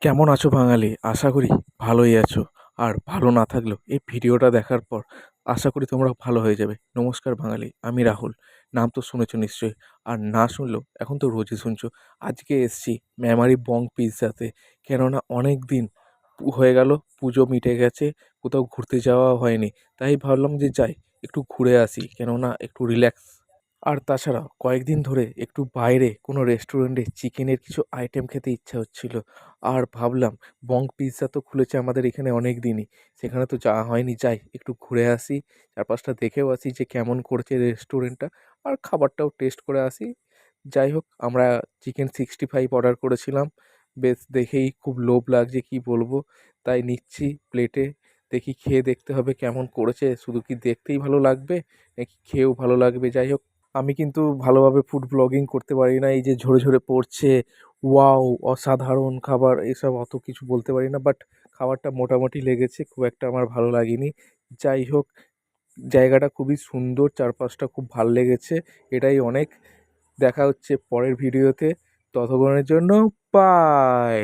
কেমন আছো বাঙালি? আশা করি ভালোই আছো। আর ভালো না থাকলেও এই ভিডিওটা দেখার পর আশা করি তোমরা ভালো হয়ে যাবে। নমস্কার বাঙালি, আমি রাহুল। নাম তো শুনেছো নিশ্চয়ই। আর না শুনলেও এখন তো রোজই শুনছো। আজকে এসছি মেমারি বং পিৎজাতে। কেননা অনেক দিন হয়ে গেল, পুজো মিটে গেছে, কোথাও ঘুরতে যাওয়া হয়নি। তাই ভাবলাম যে যাই, একটু ঘুরে আসি, কেননা একটু রিল্যাক্স। আর তাছাড়া কয়েকদিন ধরে একটু বাইরে কোনো রেস্টুরেন্টে চিকেনের কিছু আইটেম খেতে ইচ্ছা হচ্ছিল। আর ভাবলাম বং পিৎজা তো খুলেছে আমাদের এখানে অনেক দিনই, সেখানে তো যাওয়া হয়নি, যাই একটু ঘুরে আসি, চারপাশটা দেখেও আসি যে কেমন করেছে রেস্টুরেন্টটা, আর খাবারটাও টেস্ট করে আসি। যাই হোক, আমরা চিকেন 65 অর্ডার করেছিলাম। বেশ দেখেই খুব লোভ লাগছে, কি বলবো। তাই নিচ্ছি প্লেটে, দেখি খেয়ে দেখতে হবে কেমন করেছে। শুধু কি দেখতেই ভালো লাগবে নাকি খেয়েও ভালো লাগবে? যাই হোক, আমি কিন্তু ভালোভাবে ফুড ব্লগিং করতে পারি না, এই যে ঝরে ঝরে পড়ছে, ওয়াও অসাধারণ খাবার, এসব অত কিছু বলতে পারি না। বাট খাবারটা মোটামুটি লেগেছে, খুব একটা আমার ভালো লাগেনি। যাই হোক, জায়গাটা খুবই সুন্দর, চারপাশটা খুব ভাল লেগেছে, এটাই অনেক। দেখা হচ্ছে পরের ভিডিওতে, ততক্ষণের জন্য বাই।